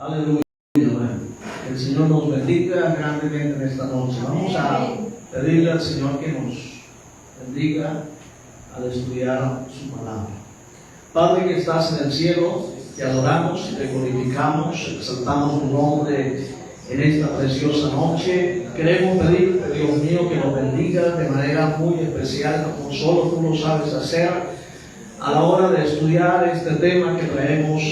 Aleluya, hermano. Que el Señor nos bendiga grandemente en esta noche. Vamos a pedirle al Señor que nos bendiga al estudiar su palabra. Padre que estás en el cielo, te adoramos y te glorificamos, exaltamos tu nombre en esta preciosa noche. Queremos pedirte, Dios mío, que nos bendiga de manera muy especial, como solo tú lo sabes hacer, a la hora de estudiar este tema que traemos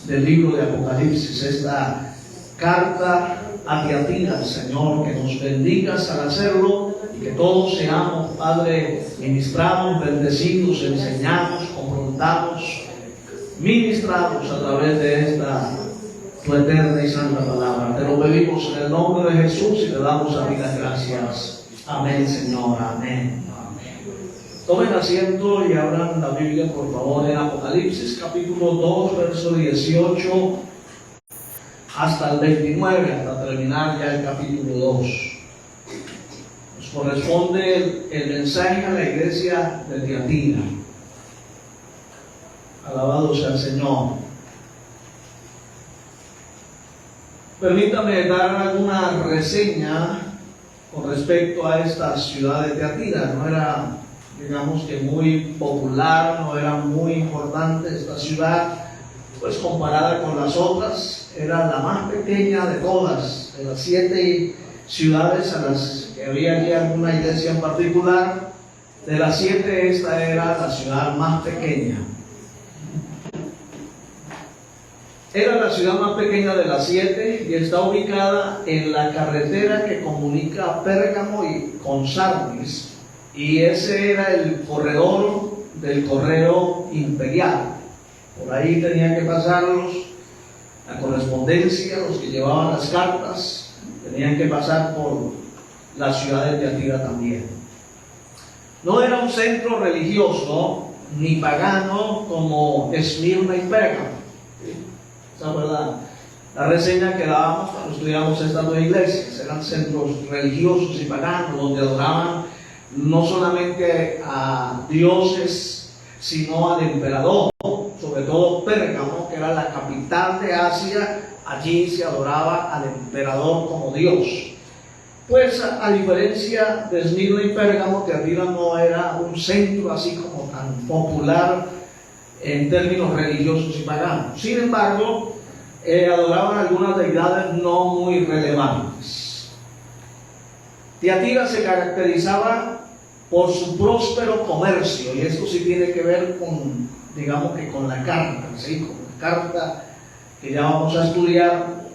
del libro de Apocalipsis, esta carta a Tiatira, Señor, que nos bendigas al hacerlo y que todos seamos, Padre, ministrados, bendecidos, enseñados, confrontados, ministrados a través de esta tu eterna y santa palabra. Te lo pedimos en el nombre de Jesús y te damos a ti las gracias. Amén, Señor, amén. Tomen asiento y abran la Biblia, por favor, en Apocalipsis capítulo 2, verso 18 hasta el 29, hasta terminar ya el capítulo 2. Nos corresponde el mensaje a la iglesia de Tiatira. Alabado sea el Señor. Permítame dar alguna reseña con respecto a esta ciudad de Tiatira. No era, digamos que muy popular, no era muy importante esta ciudad, pues comparada con las otras, era la más pequeña de todas, de las 7 ciudades a las que había aquí alguna iglesia en particular. De las 7, esta era la ciudad más pequeña. Era la ciudad más pequeña de las 7 y está ubicada en la carretera que comunica Pérgamo con Sardis, y ese era el corredor del correo imperial. Por ahí tenían que pasar la correspondencia, los que llevaban las cartas, tenían que pasar por la ciudad de Tiatira también. No era un centro religioso ni pagano como Esmirna y Pérgamo. Esa fue la reseña que dábamos cuando estudiamos estas dos iglesias. Eran centros religiosos y paganos donde adoraban no solamente a dioses, sino al emperador. Sobre todo Pérgamo, que era la capital de Asia, allí se adoraba al emperador como Dios. Pues a diferencia de Esmirna y Pérgamo, Tiatira no era un centro así como tan popular en términos religiosos y paganos. Sin embargo, adoraban algunas deidades no muy relevantes. Tiatira se caracterizaba por su próspero comercio, y esto sí tiene que ver con, digamos que con la carta, ¿sí? Con la carta que ya vamos a estudiar,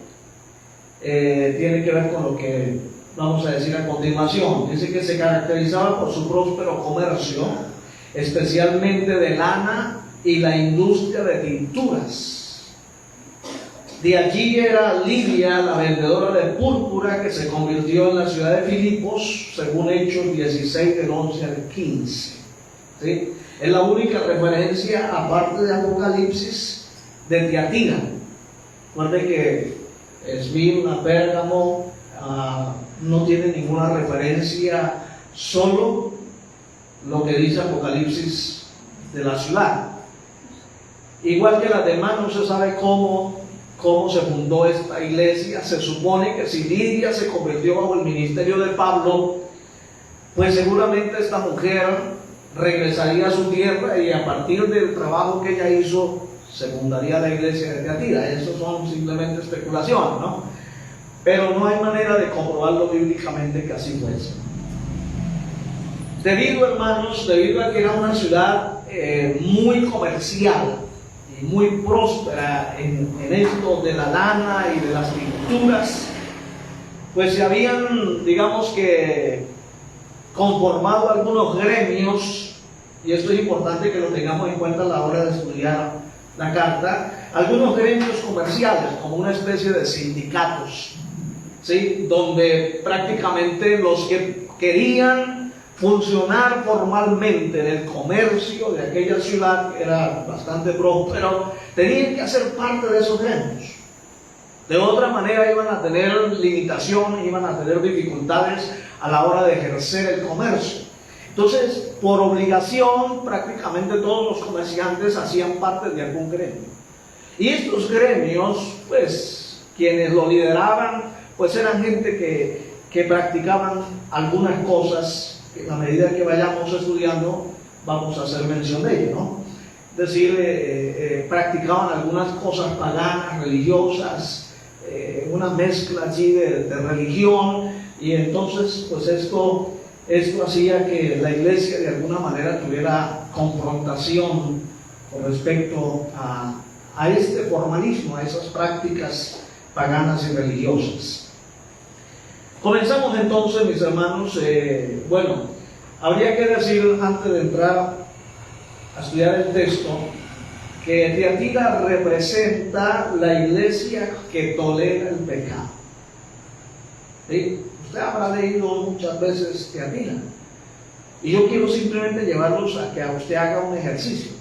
tiene que ver con lo que vamos a decir a continuación. Dice que se caracterizaba por su próspero comercio, especialmente de lana y la industria de tinturas. De allí era Lidia, la vendedora de púrpura, que se convirtió en la ciudad de Filipos, según Hechos 16, del 11 al 15. ¿Sí? Es la única referencia, aparte de Apocalipsis, de Tiatira. Recuerde que Esmirna, Pérgamo, no tiene ninguna referencia, solo lo que dice Apocalipsis de la ciudad. Igual que las demás, no se sabe cómo se fundó esta iglesia. Se supone que si Lidia se convirtió bajo el ministerio de Pablo, pues seguramente esta mujer regresaría a su tierra y a partir del trabajo que ella hizo se fundaría la iglesia de Tiatira. Eso son simplemente especulaciones, ¿no? Pero no hay manera de comprobarlo bíblicamente que así fuese. Hermanos, debido a que era una ciudad muy comercial, muy próspera en esto de la lana y de las pinturas, pues se habían, digamos que, conformado algunos gremios, y esto es importante que lo tengamos en cuenta a la hora de estudiar la carta, algunos gremios comerciales, como una especie de sindicatos, ¿sí? Donde prácticamente los que querían funcionar formalmente en el comercio de aquella ciudad, que era bastante próspero, tenían que hacer parte de esos gremios. De otra manera iban a tener limitaciones, iban a tener dificultades a la hora de ejercer el comercio. Entonces, por obligación, prácticamente todos los comerciantes hacían parte de algún gremio. Y estos gremios, pues, quienes lo lideraban, pues eran gente que practicaban algunas cosas que a medida que vayamos estudiando vamos a hacer mención de ello, ¿no? Es decir, practicaban algunas cosas paganas, religiosas, una mezcla allí de religión, y entonces pues esto hacía que la iglesia de alguna manera tuviera confrontación con respecto a este formalismo, a esas prácticas paganas y religiosas. Comenzamos entonces, mis hermanos. Bueno, habría que decir antes de entrar a estudiar el texto que Tiatira representa la iglesia que tolera el pecado. ¿Sí? Usted habrá leído muchas veces Tiatira, y yo quiero simplemente llevarlos a que usted haga un ejercicio.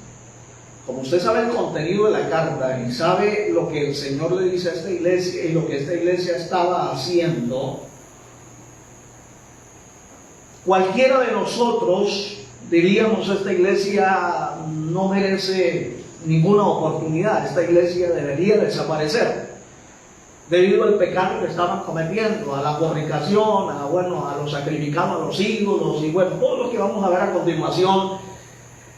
Como usted sabe el contenido de la carta y sabe lo que el Señor le dice a esta iglesia y lo que esta iglesia estaba haciendo, cualquiera de nosotros diríamos: esta iglesia no merece ninguna oportunidad, esta iglesia debería desaparecer debido al pecado que estaban cometiendo, a la fornicación, a los sacrificados a los ídolos, y bueno, todo lo que vamos a ver a continuación.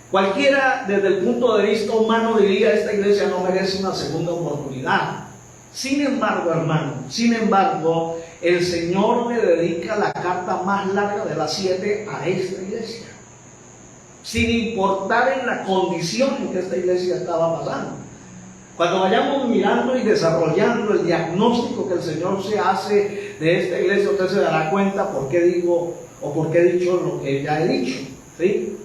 Cualquiera desde el punto de vista humano diría: esta iglesia no merece una segunda oportunidad. Sin embargo, hermano, el Señor le dedica la carta más larga de las 7 a esta iglesia, sin importar en la condición en que esta iglesia estaba pasando. Cuando vayamos mirando y desarrollando el diagnóstico que el Señor se hace de esta iglesia, usted se dará cuenta por qué digo o por qué he dicho lo que ya he dicho, ¿sí?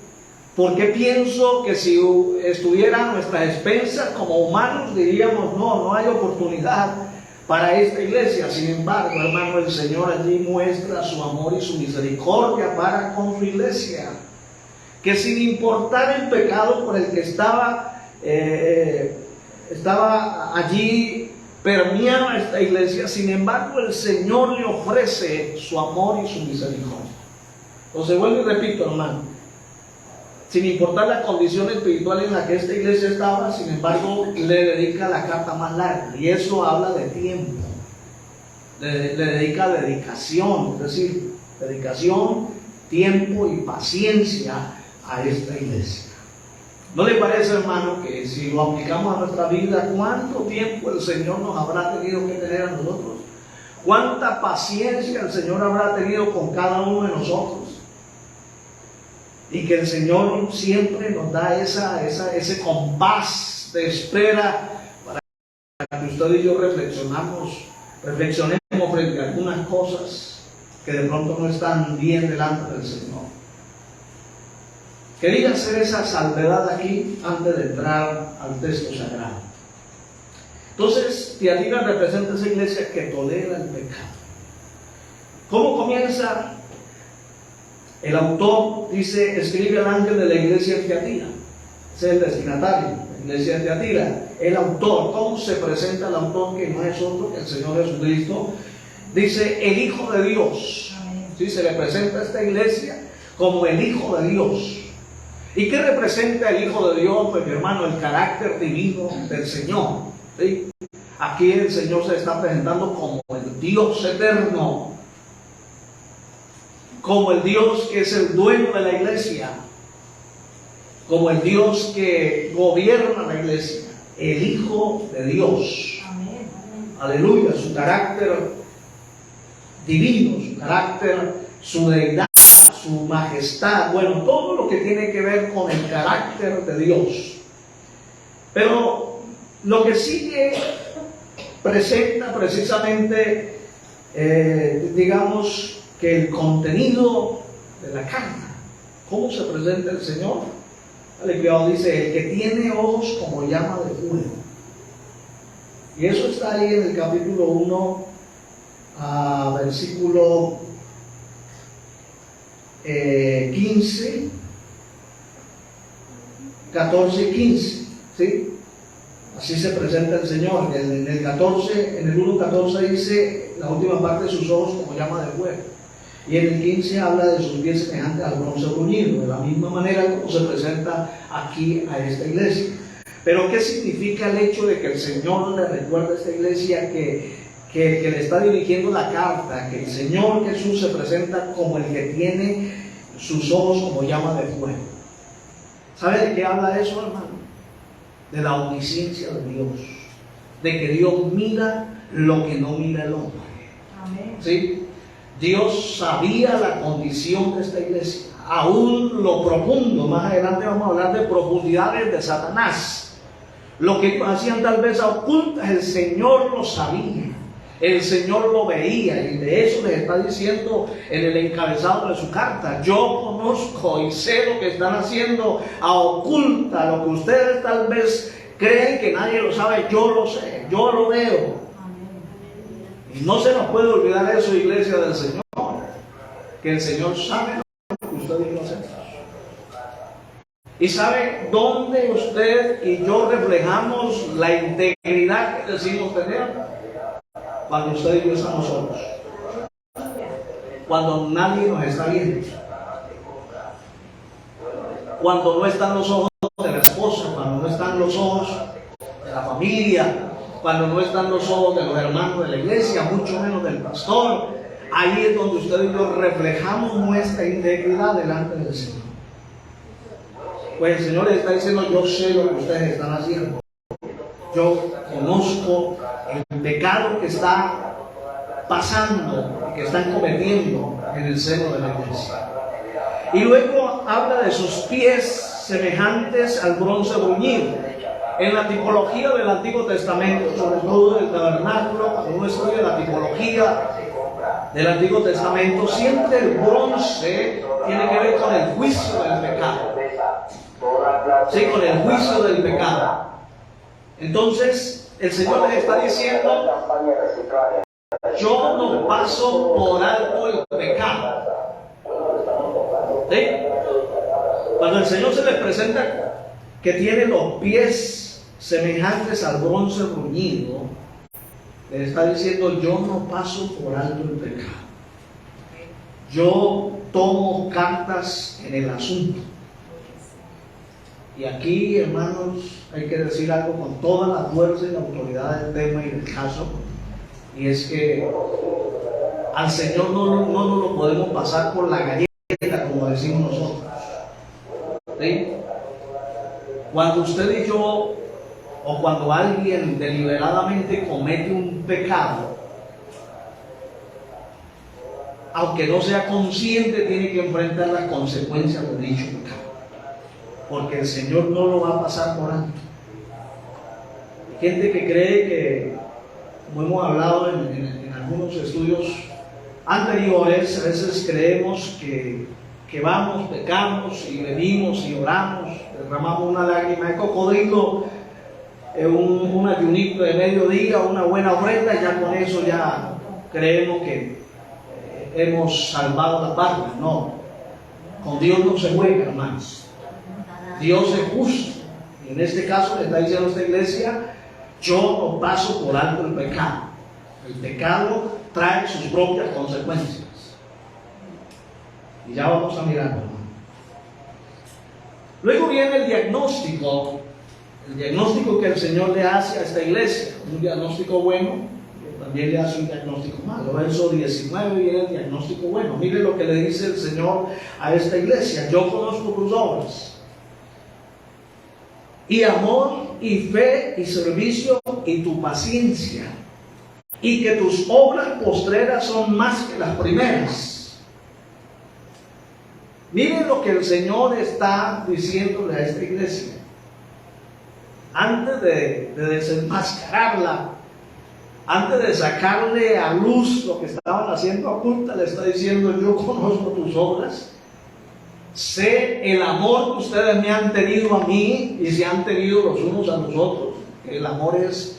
Porque pienso que si estuviera a nuestras expensas como humanos diríamos: no hay oportunidad para esta iglesia. Sin embargo, hermano, el Señor allí muestra su amor y su misericordia para con su iglesia, que sin importar el pecado por el que estaba allí permeaba esta iglesia, sin embargo el Señor le ofrece su amor y su misericordia. Entonces vuelvo y repito, hermano, sin importar la condición espiritual en la que esta iglesia estaba, sin embargo le dedica la carta más larga, y eso habla de tiempo, le dedica dedicación, es decir, dedicación, tiempo y paciencia a esta iglesia. ¿No le parece, hermano, que si lo aplicamos a nuestra vida, cuánto tiempo el Señor nos habrá tenido que tener a nosotros? ¿Cuánta paciencia el Señor habrá tenido con cada uno de nosotros? Y que el Señor siempre nos da ese compás de espera para que usted y yo reflexionemos frente a algunas cosas que de pronto no están bien delante del Señor. Quería hacer esa salvedad aquí antes de entrar al texto sagrado. Entonces, Tiatira representa esa iglesia que tolera el pecado. ¿Cómo comienza? El autor dice: escribe al ángel de la iglesia de Tiatira. Ese es el destinatario, la iglesia de Tiatira. El autor, ¿cómo se presenta el autor? Que no es otro que el Señor Jesucristo. Dice: el Hijo de Dios. ¿Sí? Se le presenta a esta iglesia como el Hijo de Dios. ¿Y qué representa el Hijo de Dios? Pues, mi hermano, el carácter divino del Señor, ¿sí? Aquí el Señor se está presentando como el Dios eterno, como el Dios que es el dueño de la iglesia, como el Dios que gobierna la iglesia, el Hijo de Dios. Amén. Aleluya, su carácter divino, su carácter, su deidad, su majestad, bueno, todo lo que tiene que ver con el carácter de Dios. Pero lo que sigue presenta precisamente, digamos, que el contenido de la carta. ¿Cómo se presenta el Señor? El Criado dice: el que tiene ojos como llama de fuego. Y eso está ahí en el capítulo 1, versículo 15, 14 y 15, ¿sí? Así se presenta el Señor. En el 1:14 dice la última parte: de sus ojos como llama de fuego. Y en el 15 habla de sus pies semejantes al bronce bruñido. De la misma manera como se presenta aquí a esta iglesia. Pero ¿qué significa el hecho de que el Señor le recuerda a esta iglesia que le está dirigiendo la carta, que el Señor Jesús se presenta como el que tiene sus ojos como llama de fuego? ¿Sabe de qué habla eso, hermano? De la omnisciencia de Dios, de que Dios mira lo que no mira el hombre. Amén. ¿Sí? Dios sabía la condición de esta iglesia, aún lo profundo. Más adelante vamos a hablar de profundidades de Satanás. Lo que ellos hacían tal vez a ocultas, el Señor lo sabía, el Señor lo veía, y de eso les está diciendo en el encabezado de su carta: yo conozco y sé lo que están haciendo a oculta. Lo que ustedes tal vez creen que nadie lo sabe, yo lo sé, yo lo veo. Y no se nos puede olvidar eso, iglesia del Señor, que el Señor sabe lo que ustedes no hacen. Y sabe dónde usted y yo reflejamos la integridad que decimos tener: cuando usted y yo estamos solos, cuando nadie nos está viendo, cuando no están los ojos de la esposa, cuando no están los ojos de la familia, cuando no están los ojos de los hermanos de la iglesia, mucho menos del pastor. Ahí es donde usted y yo reflejamos nuestra integridad delante del Señor. Pues el Señor les está diciendo: yo sé lo que ustedes están haciendo, yo conozco el pecado que está pasando, que están cometiendo en el seno de la iglesia. Y luego habla de sus pies semejantes al bronce bruñido. En la tipología del Antiguo Testamento, sobre todo del tabernáculo, cuando uno estudia la tipología del Antiguo Testamento, siempre el bronce tiene que ver con el juicio del pecado. Sí, con el juicio del pecado. Entonces, el Señor les está diciendo: yo no paso por alto el pecado. ¿Sí? Cuando el Señor se les presenta que tiene los pies semejantes al bronce bruñido, les está diciendo: yo no paso por alto el pecado. Yo tomo cartas en el asunto. Y aquí, hermanos, hay que decir algo con toda la fuerza y la autoridad del tema y del caso, y es que al Señor no nos lo podemos pasar por la galleta, como decimos nosotros. ¿Sí? Cuando usted y yo, o cuando alguien deliberadamente comete un pecado, aunque no sea consciente, tiene que enfrentar las consecuencias de dicho pecado, porque el Señor no lo va a pasar por alto. Hay gente que cree que, como hemos hablado en algunos estudios anteriores, a veces creemos que vamos, pecamos y venimos y oramos, derramamos una lágrima de cocodrilo, un ayunito de mediodía, una buena ofrenda, y ya con eso ya creemos que hemos salvado las barcas. No, con Dios no se juega, hermanos. Dios es justo, y en este caso le está diciendo a esta iglesia: yo no paso por alto el pecado. El pecado trae sus propias consecuencias. Y ya vamos a mirarlo. Luego viene el diagnóstico que el Señor le hace a esta iglesia. Un diagnóstico bueno, también le hace un diagnóstico malo. Verso 19 viene el diagnóstico bueno. Mire lo que le dice el Señor a esta iglesia: yo conozco tus obras, y amor, y fe, y servicio, y tu paciencia, y que tus obras postreras son más que las primeras. Miren lo que el Señor está diciéndole a esta iglesia. Antes de desenmascararla, antes de sacarle a luz lo que estaban haciendo oculta, le está diciendo: yo conozco tus obras, sé el amor que ustedes me han tenido a mí y se han tenido los unos a los otros. El amor es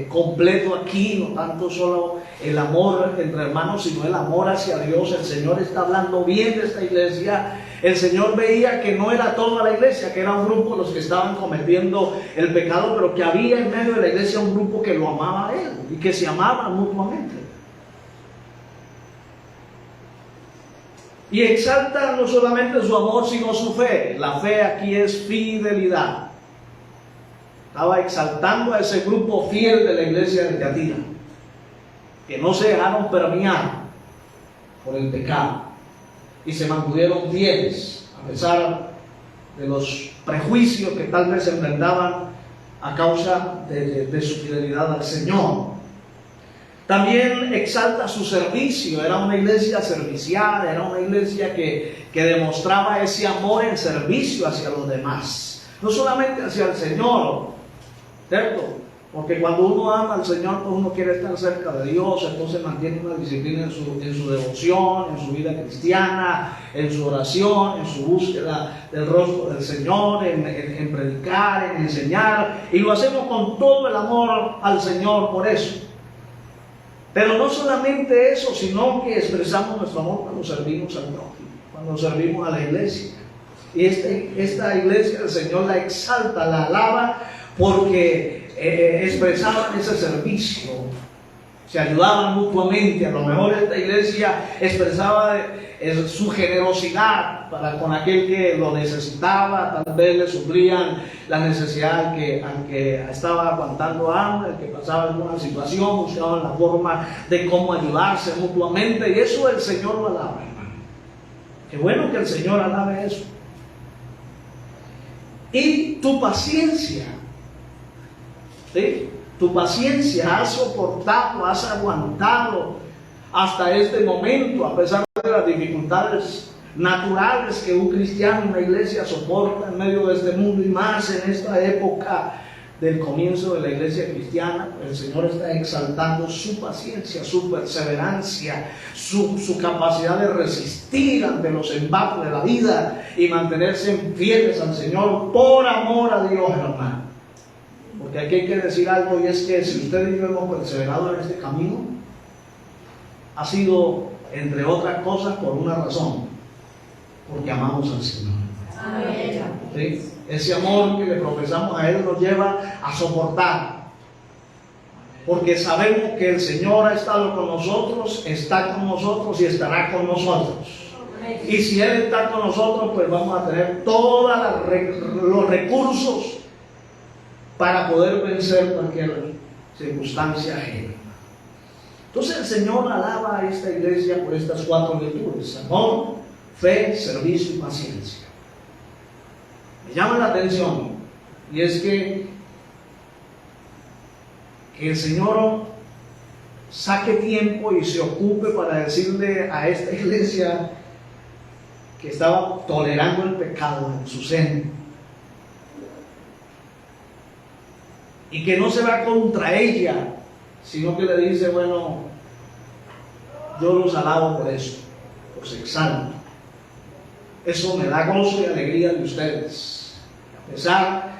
completo aquí, no tanto solo el amor entre hermanos, sino el amor hacia Dios. El Señor está hablando bien de esta iglesia. El Señor veía que no era toda la iglesia, que era un grupo los que estaban cometiendo el pecado, pero que había en medio de la iglesia un grupo que lo amaba a Él y que se amaban mutuamente. Y exalta no solamente su amor, sino su fe. La fe aquí es fidelidad. Estaba exaltando a ese grupo fiel de la iglesia de Tiatira, que no se dejaron permear por el pecado y se mantuvieron fieles a pesar de los prejuicios que tal vez se enfrentaban a causa de su fidelidad al Señor. También exalta su servicio. Era una iglesia servicial, era una iglesia que demostraba ese amor en servicio hacia los demás, no solamente hacia el Señor, ¿cierto? Porque cuando uno ama al Señor, pues uno quiere estar cerca de Dios, entonces mantiene una disciplina en su devoción, en su vida cristiana, en su oración, en su búsqueda del rostro del Señor, en predicar, en enseñar, y lo hacemos con todo el amor al Señor por eso. Pero no solamente eso, sino que expresamos nuestro amor cuando servimos al prójimo, cuando servimos a la iglesia. Y esta iglesia el Señor la exalta, la alaba, porque expresaban ese servicio, se ayudaban mutuamente. A lo mejor esta iglesia expresaba su generosidad para con aquel que lo necesitaba, tal vez le suplían la necesidad al que estaba aguantando hambre, al que pasaba en una situación, buscaban la forma de cómo ayudarse mutuamente, y eso el Señor lo alaba, hermano. Qué bueno que el Señor alabe eso. Y tu paciencia, ¿sí? Tu paciencia, has soportado, has aguantado hasta este momento, a pesar de las dificultades naturales que un cristiano, una iglesia soporta en medio de este mundo, y más en esta época del comienzo de la iglesia cristiana. El Señor está exaltando su paciencia, su perseverancia, su capacidad de resistir ante los embates de la vida y mantenerse fieles al Señor por amor a Dios, hermano. Porque aquí hay que decir algo, y es que si usted y yo hemos perseverado en este camino, ha sido, entre otras cosas, por una razón: porque amamos al Señor. Amén. ¿Sí? Ese amor que le profesamos a Él nos lleva a soportar, porque sabemos que el Señor ha estado con nosotros, está con nosotros y estará con nosotros. Y si Él está con nosotros, pues vamos a tener todos los recursos para poder vencer cualquier circunstancia ajena. Entonces el Señor alaba a esta iglesia por estas 4 virtudes: amor, fe, servicio y paciencia. Me llama la atención, y es que el Señor saque tiempo y se ocupe para decirle a esta iglesia que estaba tolerando el pecado en su seno, y que no se va contra ella, sino que le dice: bueno, yo los alabo por eso, los exalto. Eso me da gozo y alegría de ustedes. A pesar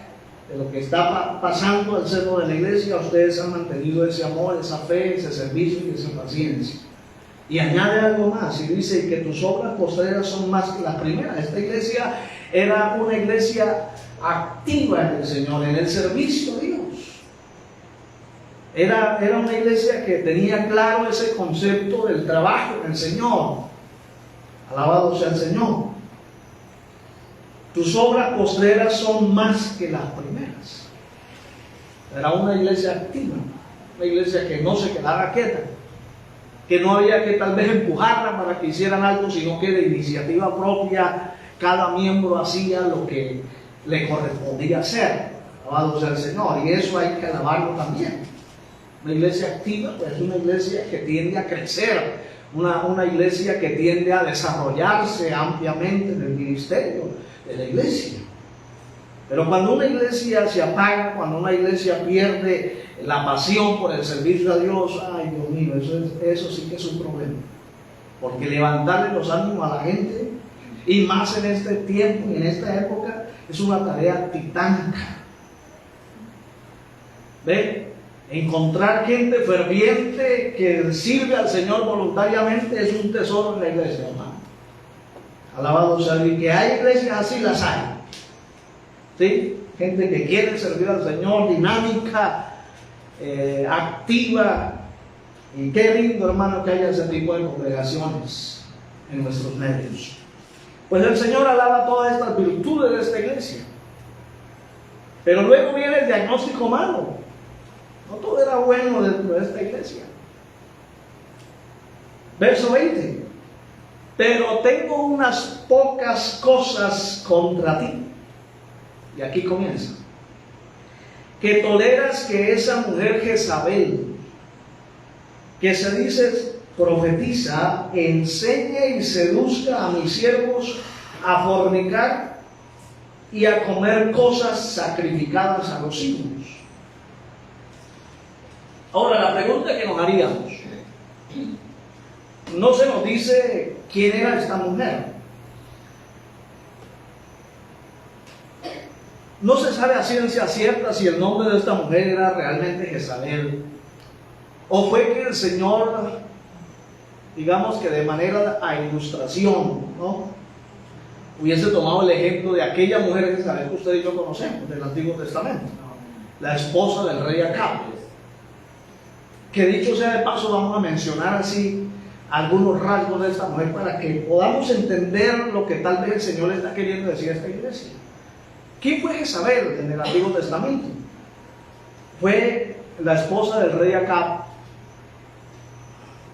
de lo que está pasando al seno de la iglesia, ustedes han mantenido ese amor, esa fe, ese servicio y esa paciencia. Y añade algo más, y dice que tus obras postreras son más que las primeras. Esta iglesia era una iglesia activa en el Señor, en el servicio a Dios. Era una iglesia que tenía claro ese concepto del trabajo en el Señor. Alabado sea el Señor. Tus obras postreras son más que las primeras. Era una iglesia activa, una iglesia que no se quedara quieta, que no había que tal vez empujarla para que hicieran algo, sino que de iniciativa propia cada miembro hacía lo que le correspondía hacer. Alabado sea el Señor. Y eso hay que alabarlo también. Una iglesia activa, pues, es una iglesia que tiende a crecer, una iglesia que tiende a desarrollarse ampliamente en el ministerio de la iglesia. Pero cuando una iglesia se apaga, cuando una iglesia pierde la pasión por el servicio a Dios, ay Dios mío, eso sí que es un problema. Porque levantarle los ánimos a la gente, y más en este tiempo y en esta época, es una tarea titánica. ¿Ve? Encontrar gente ferviente que sirve al Señor voluntariamente es un tesoro en la iglesia, hermano. Alabado sea Dios. Y que hay iglesias así, las hay. ¿Sí? Gente que quiere servir al Señor, dinámica, activa. Y qué lindo, hermano, que haya ese tipo de congregaciones. en nuestros medios. Pues el Señor alaba todas estas virtudes de esta iglesia. Pero luego viene el diagnóstico malo. No todo era bueno dentro de esta iglesia. Verso 20. Pero tengo unas pocas cosas contra ti. Y aquí comienza. Que toleras que esa mujer Jezabel, que se dice profetiza, enseñe y seduzca a mis siervos a fornicar y a comer cosas sacrificadas a los ídolos. Ahora, la pregunta que nos haríamos, no se nos dice quién era esta mujer. No se sabe a ciencia cierta si el nombre de esta mujer era realmente Jezabel, o fue que el Señor, digamos que de manera a ilustración, ¿no?, hubiese tomado el ejemplo de aquella mujer Jezabel que usted y yo conocemos del Antiguo Testamento, la esposa del rey Acab. Que dicho sea de paso, vamos a mencionar así algunos rasgos de esta mujer para que podamos entender lo que tal vez el Señor le está queriendo decir a esta iglesia. ¿Quién fue Jezabel en el Antiguo Testamento? Fue la esposa del rey Acab.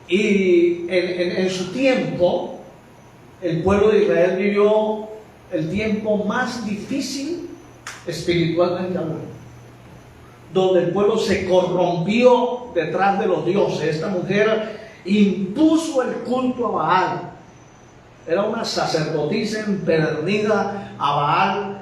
Y en su tiempo, el pueblo de Israel vivió el tiempo más difícil espiritualmente hablando, donde el pueblo se corrompió detrás de los dioses. Esta mujer impuso el culto a Baal. Era una sacerdotisa empedernida a Baal.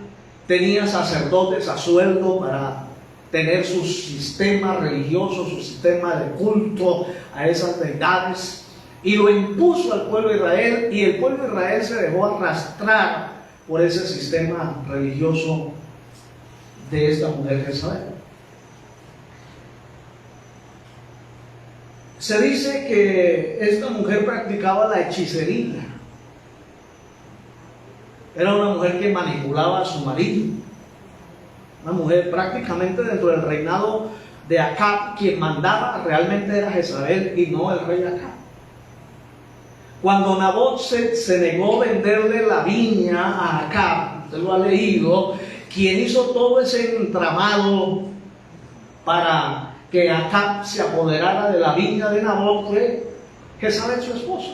Tenía sacerdotes a sueldo para tener su sistema religioso, su sistema de culto a esas deidades, y lo impuso al pueblo de Israel, y el pueblo de Israel se dejó arrastrar por ese sistema religioso de esta mujer Jezabel. Se dice que esta mujer practicaba la hechicería. Era una mujer que manipulaba a su marido. Una mujer prácticamente dentro del reinado de Acab, quien mandaba realmente era Jezabel y no el rey Acab. Cuando Nabot se negó a venderle la viña a Acab, usted lo ha leído, quien hizo todo ese entramado para que Acab se apoderara de la viña de Nabot fue Jezabel, su esposa.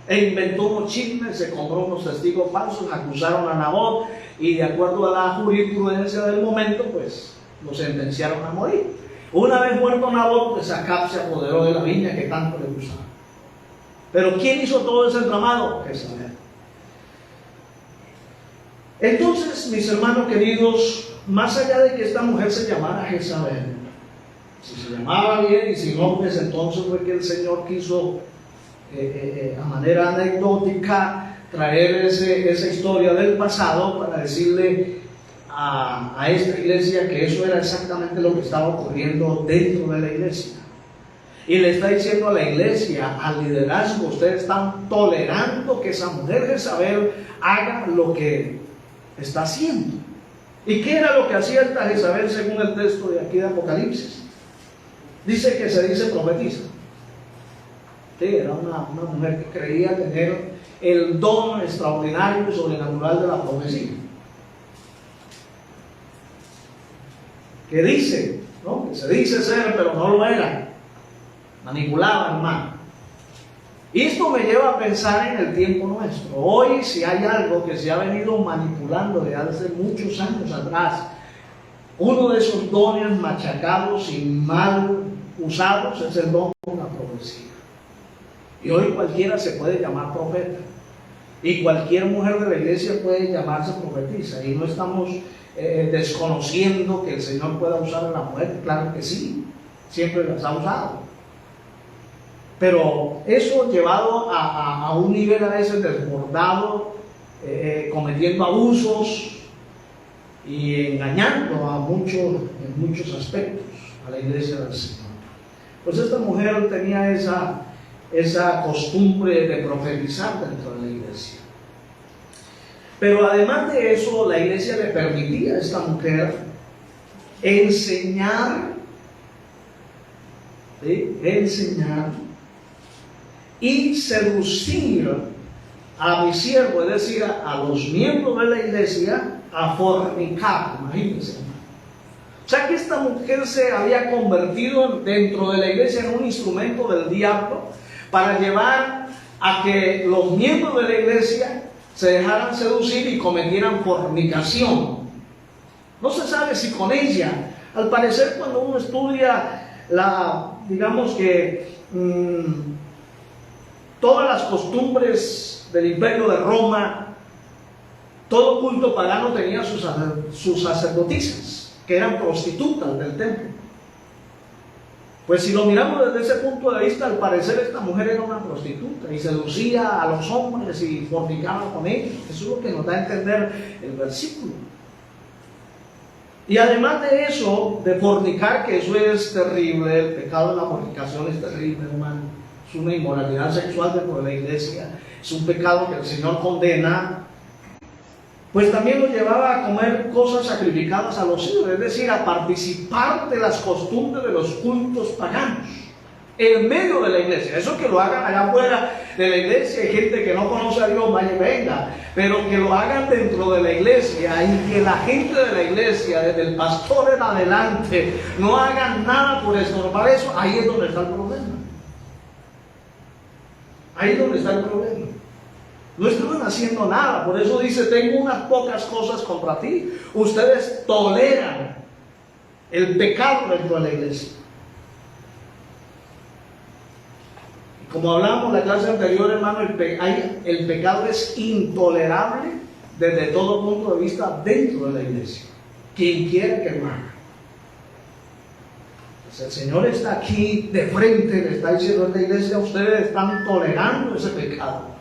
E inventó unos chismes, se compró unos testigos falsos, acusaron a Nabot y de acuerdo a la jurisprudencia del momento, pues lo sentenciaron a morir. Una vez muerto Nabot, pues Acab se apoderó de la viña que tanto le gustaba. Pero ¿quién hizo todo ese entramado? Jezabel. Entonces, mis hermanos queridos, más allá de que esta mujer se llamara Jezabel, si se llamaba bien y si no, pues entonces fue que el Señor quiso a manera anecdótica traer esa historia del pasado para decirle a esta iglesia que eso era exactamente lo que estaba ocurriendo dentro de la iglesia. Y le está diciendo a la iglesia, al liderazgo, ustedes están tolerando que esa mujer Jezabel haga lo que está haciendo. ¿Y qué era lo que hacía esta Jezabel según el texto de aquí de Apocalipsis? Dice que se dice profetiza. Sí, era una mujer que creía tener el don extraordinario y sobrenatural de la profecía. Que dice, ¿no?, que se dice ser, pero no lo era. Manipulaba, hermano. Y esto me lleva a pensar en el tiempo nuestro. Hoy, si hay algo que se ha venido manipulando desde hace muchos años atrás, uno de esos dones machacados y mal usados es el don de la profecía. Y hoy cualquiera se puede llamar profeta. Y cualquier mujer de la iglesia puede llamarse profetisa. Y no estamos desconociendo que el Señor pueda usar a la mujer. Claro que sí, siempre las ha usado. Pero eso llevado a un nivel a veces desbordado, cometiendo abusos y engañando a en muchos aspectos a la iglesia del Señor. Pues esta mujer tenía esa costumbre de profetizar dentro de la iglesia. Pero además de eso, la iglesia le permitía a esta mujer enseñar y seducir a mi siervo, es decir, a los miembros de la iglesia, a fornicar. Imagínense, hermano. O sea que esta mujer se había convertido dentro de la iglesia en un instrumento del diablo para llevar a que los miembros de la iglesia se dejaran seducir y cometieran fornicación. No se sabe si con ella. Al parecer, cuando uno estudia digamos que todas las costumbres del Imperio de Roma, todo culto pagano tenía sus sacerdotisas, que eran prostitutas del templo. Pues si lo miramos desde ese punto de vista, al parecer esta mujer era una prostituta y seducía a los hombres y fornicaba con ellos. Eso es lo que nos da a entender el versículo. Y además de eso, de fornicar, que eso es terrible, el pecado de la fornicación es terrible, hermano. Es una inmoralidad sexual dentro de la iglesia, es un pecado que el Señor condena. Pues también lo llevaba a comer cosas sacrificadas a los ídolos, es decir, a participar de las costumbres de los cultos paganos en medio de la iglesia. Eso que lo hagan allá afuera de la iglesia, hay gente que no conoce a Dios, vaya y venga, pero que lo hagan dentro de la iglesia y que la gente de la iglesia, desde el pastor en adelante, no hagan nada por estorbar eso, ahí es donde está el problema. Ahí es donde está el problema. No estaban haciendo nada, por eso dice, tengo unas pocas cosas contra ti. Ustedes toleran el pecado dentro de la iglesia. Y como hablamos en la clase anterior, hermano, el pecado es intolerable desde todo punto de vista dentro de la iglesia. Quien quiera que lo haga. Pues el Señor está aquí de frente, le está diciendo a la iglesia, ustedes están tolerando ese pecado.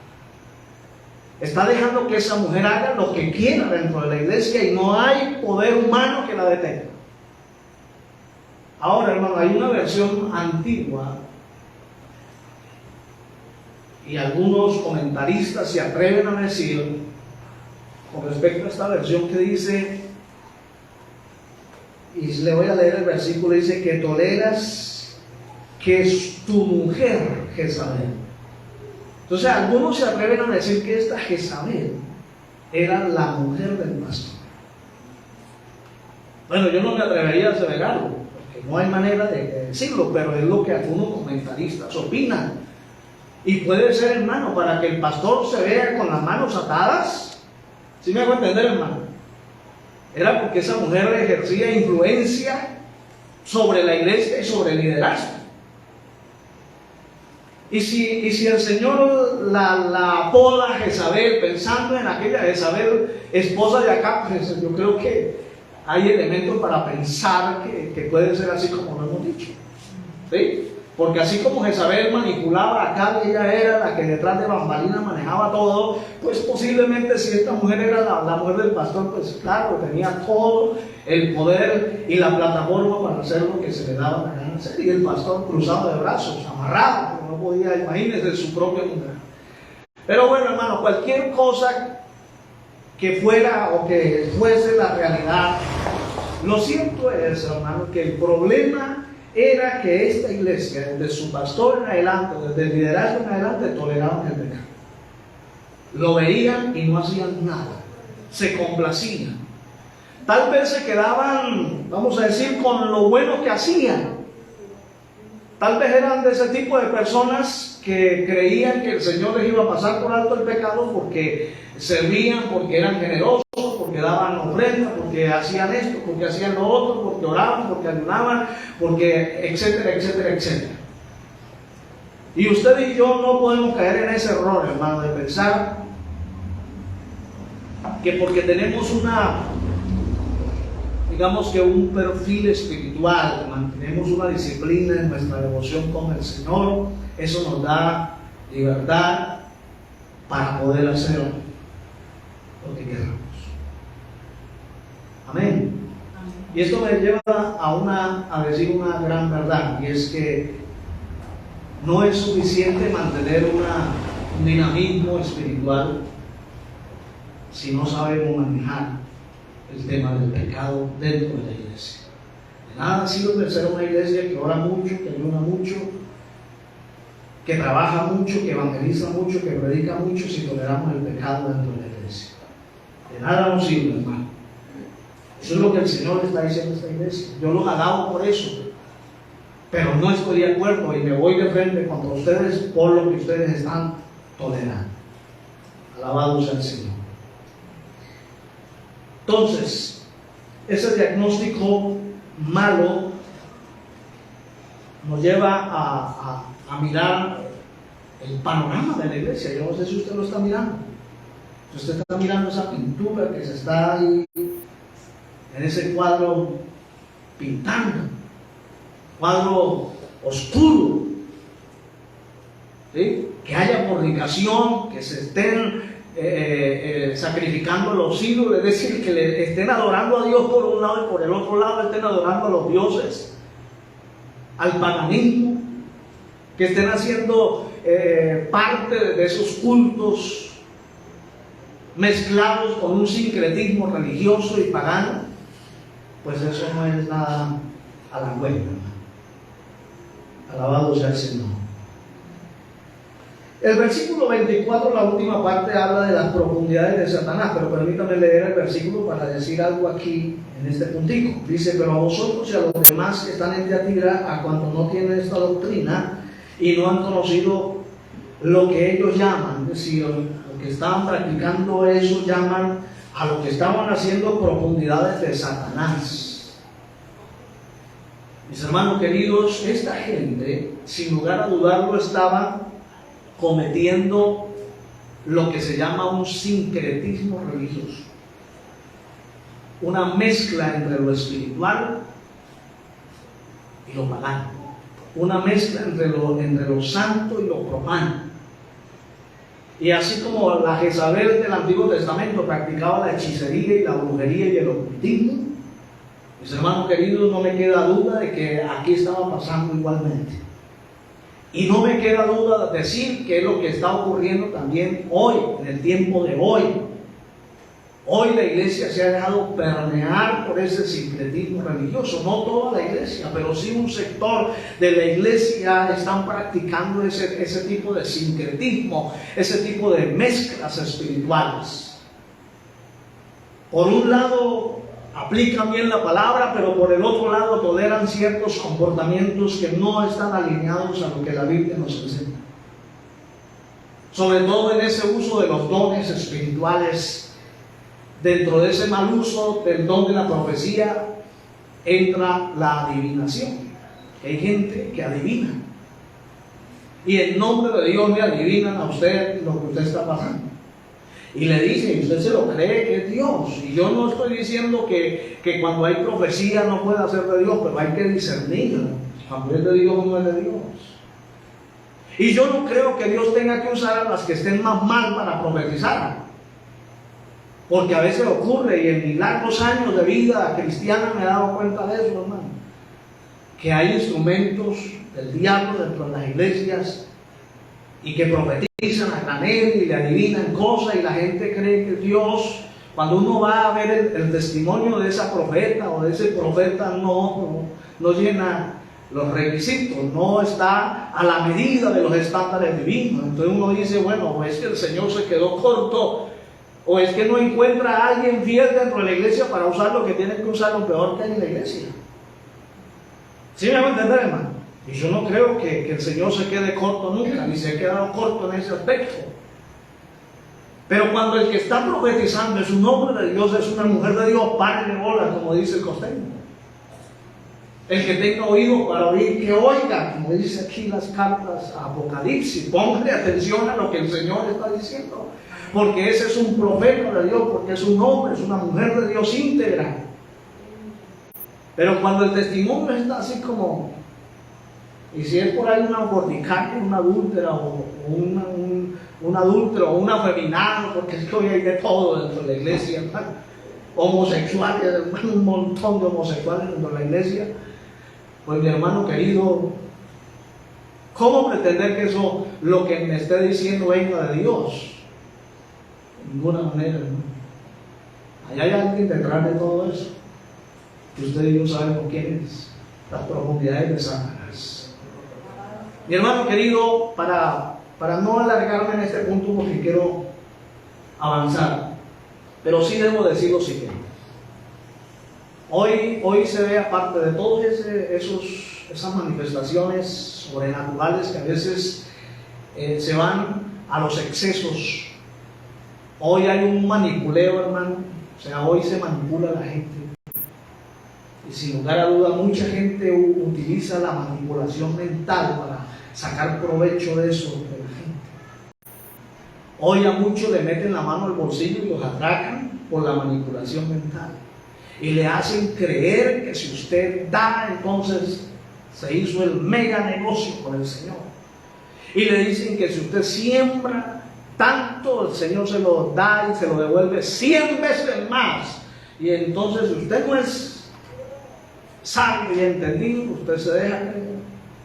Está dejando que esa mujer haga lo que quiera dentro de la iglesia y no hay poder humano que la detenga. Ahora, hermano, hay una versión antigua y algunos comentaristas se atreven a decir con respecto a esta versión que dice, y le voy a leer el versículo, dice que toleras que es tu mujer Jezabel. Entonces algunos se atreven a decir que esta Jezabel era la mujer del pastor. Bueno, yo no me atrevería a aseverarlo, porque no hay manera de decirlo, pero es lo que algunos comentaristas opinan. Y puede ser, hermano, para que el pastor se vea con las manos atadas. ¿Sí me hago entender, hermano? Era porque esa mujer ejercía influencia sobre la iglesia y sobre el liderazgo. Y si el Señor la apoda Jezabel, pensando en aquella Jezabel, esposa de Acab, pues yo creo que hay elementos para pensar que puede ser así como lo hemos dicho. ¿Sí? Porque así como Jezabel manipulaba a Acab, ella era la que detrás de bambalinas manejaba todo, pues posiblemente si esta mujer era la mujer del pastor, pues claro, tenía todo el poder y la plataforma para hacer lo que se le daba la gana hacer. Y el pastor cruzado de brazos, amarrado, no podía, imagínense, su propia mujer. Pero bueno, hermano, cualquier cosa que fuera o que fuese la realidad, lo cierto es, hermano, que el problema era que esta iglesia, desde su pastor en adelante, desde el liderazgo en adelante, toleraban el pecado. Lo veían y no hacían nada, se complacían. Tal vez se quedaban, vamos a decir, con lo bueno que hacían. Tal vez eran de ese tipo de personas que creían que el Señor les iba a pasar por alto el pecado porque servían, porque eran generosos, porque daban ofrendas, porque hacían esto, porque hacían lo otro, porque oraban, porque ayunaban, porque etcétera, etcétera, etcétera. Y usted y yo no podemos caer en ese error, hermano, de pensar que porque tenemos digamos que un perfil espiritual, mantenemos una disciplina en nuestra devoción con el Señor, eso nos da libertad para poder hacer lo que queramos. Amén. Y esto me lleva a decir una gran verdad, y es que no es suficiente mantener un dinamismo espiritual si no sabemos manejar el tema del pecado dentro de la iglesia. De nada sirve ser una iglesia que ora mucho, que ayuna mucho, que trabaja mucho, que evangeliza mucho, que predica mucho, si toleramos el pecado dentro de la iglesia. De nada nos sirve, hermano. Eso es lo que el Señor está diciendo a esta iglesia. Yo los alabo por eso, pero no estoy de acuerdo y me voy de frente contra ustedes por lo que ustedes están tolerando. Alabado sea el Señor. Entonces, ese diagnóstico malo nos lleva a mirar el panorama de la iglesia. Yo no sé si usted lo está mirando. Si usted está mirando esa pintura que se está ahí en ese cuadro pintando, cuadro oscuro, ¿sí? Que haya fornicación, que se estén sacrificando a los ídolos, es decir, que le estén adorando a Dios por un lado y por el otro lado estén adorando a los dioses, al paganismo, que estén haciendo parte de esos cultos mezclados con un sincretismo religioso y pagano. Pues eso no es nada halagüeño. Alabado sea el Señor. El versículo 24, la última parte, habla de las profundidades de Satanás, pero permítame leer el versículo para decir algo aquí en este puntico. Dice: pero a vosotros y a los demás que están en Tiatira, a cuantos no tienen esta doctrina y no han conocido lo que ellos llaman, es decir, los que estaban practicando eso, llaman a lo que estaban haciendo profundidades de Satanás. Mis hermanos queridos, esta gente, sin lugar a dudarlo, estaba cometiendo lo que se llama un sincretismo religioso, una mezcla entre lo espiritual y lo pagano, una mezcla entre lo santo y lo profano. Y así como la Jezabel del Antiguo Testamento practicaba la hechicería y la brujería y el ocultismo, mis hermanos queridos, no me queda duda de que aquí estaba pasando igualmente. Y no me queda duda de decir que es lo que está ocurriendo también hoy, en el tiempo de hoy. Hoy la iglesia se ha dejado permear por ese sincretismo religioso. No toda la iglesia, pero sí un sector de la iglesia están practicando ese tipo de sincretismo, ese tipo de mezclas espirituales. Por un lado, aplican bien la palabra, pero por el otro lado toleran ciertos comportamientos que no están alineados a lo que la Biblia nos enseña. Sobre todo en ese uso de los dones espirituales. Dentro de ese mal uso del don de la profecía entra la adivinación. Hay gente que adivina. Y en nombre de Dios le adivinan a usted lo que usted está pasando. Y le dicen, y usted se lo cree que es Dios. Y yo no estoy diciendo que cuando hay profecía no pueda ser de Dios, pero hay que discernirla. Cuando es de Dios o no es de Dios. Y yo no creo que Dios tenga que usar a las que estén más mal para profetizar. Porque a veces ocurre, y en mis largos años de vida cristiana me he dado cuenta de eso, hermano. Que hay instrumentos del diablo dentro de las iglesias y que profetizan a granel y le adivinan cosas y la gente cree que Dios, cuando uno va a ver el testimonio de esa profeta o de ese profeta, no llena los requisitos, no está a la medida de los estándares divinos. Entonces uno dice, bueno, o es que el Señor se quedó corto, o es que no encuentra a alguien fiel dentro de la iglesia para usar lo que tiene que usar, lo peor que hay en la iglesia. ¿Sí me va a entender, hermano? Y yo no creo que el Señor se quede corto nunca, ni se ha quedado corto en ese aspecto. Pero cuando el que está profetizando es un hombre de Dios, es una mujer de Dios, párenle bola, como dice el costeño. El que tenga oído para oír, que oiga, como dice aquí las cartas a Apocalipsis. Póngale atención a lo que el Señor está diciendo. Porque ese es un profeta de Dios, porque es un hombre, es una mujer de Dios íntegra. Pero cuando el testimonio está así como, y si es por ahí una fornicaria, una adúltera, o un adúltero, o un afeminado, porque es que hoy hay de todo dentro de la iglesia, hermano. Homosexuales, hermano, un montón de homosexuales dentro de la iglesia. Pues mi hermano querido, ¿cómo pretender que eso, lo que me esté diciendo, venga de Dios? De ninguna manera, ¿no? Allá hay alguien detrás de todo eso, que usted y yo sabemos quién es, las profundidades de Satanás. Mi hermano querido, para no alargarme en este punto porque quiero avanzar, pero sí debo decir lo siguiente. Hoy se ve, aparte de todas esas manifestaciones sobrenaturales que a veces se van a los excesos, hoy hay un manipuleo, hermano. O sea, hoy se manipula a la gente. Y sin lugar a duda, mucha gente utiliza la manipulación mental para sacar provecho de eso de la gente. Hoy a muchos le meten la mano al bolsillo y los atracan por la manipulación mental. Y le hacen creer que si usted da, entonces se hizo el mega negocio con el Señor. Y le dicen que si usted siembra tanto, el Señor se lo da y se lo devuelve 100 veces más. Y entonces si usted no es sabio y entendido, usted se deja creer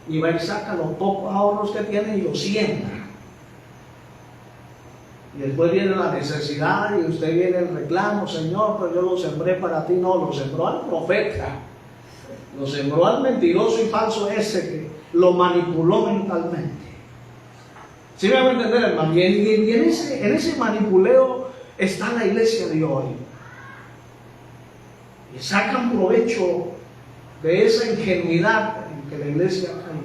y va y saca los pocos ahorros que tiene y los siembra. Y después viene la necesidad y usted viene el reclamo: Señor, pero yo lo sembré para ti. No, lo sembró al profeta, lo sembró al mentiroso y falso ese que lo manipuló mentalmente. ¿Sí me van a entender, hermano? Y en ese manipuleo está la iglesia de hoy. Y sacan provecho de esa ingenuidad en que la iglesia cae.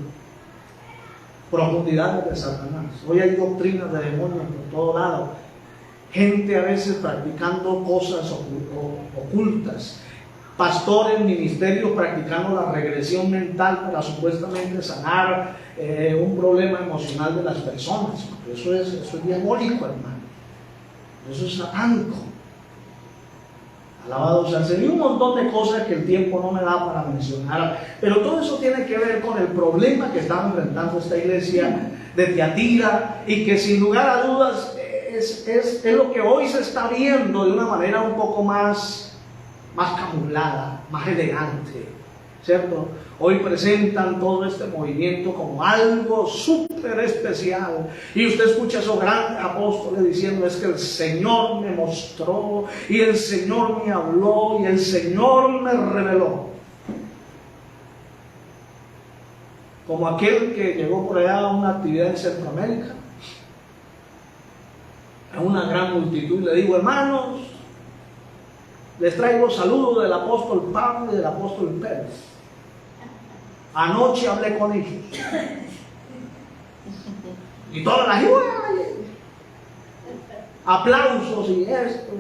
Profundidades de Satanás. Hoy hay doctrinas de demonios por todo lado. Gente a veces practicando cosas ocultas. Pastores, ministerios practicando la regresión mental para supuestamente sanar un problema emocional de las personas. Eso es diabólico, hermano. Eso es satánico. Alabado sea el Señor. Y un montón de cosas que el tiempo no me da para mencionar. Pero todo eso tiene que ver con el problema que está enfrentando esta iglesia de Tiatira, y que sin lugar a dudas es lo que hoy se está viendo de una manera un poco más camuflada, más elegante, ¿cierto? Hoy presentan todo este movimiento como algo súper especial, y usted escucha a esos grandes apóstoles diciendo: es que el Señor me mostró, y el Señor me habló, y el Señor me reveló. Como aquel que llegó por allá a una actividad en Centroamérica, a una gran multitud, le digo: hermanos, les traigo saludos del apóstol Pablo y del apóstol Pedro. Anoche hablé con ellos. Y todas las aplausos y esto.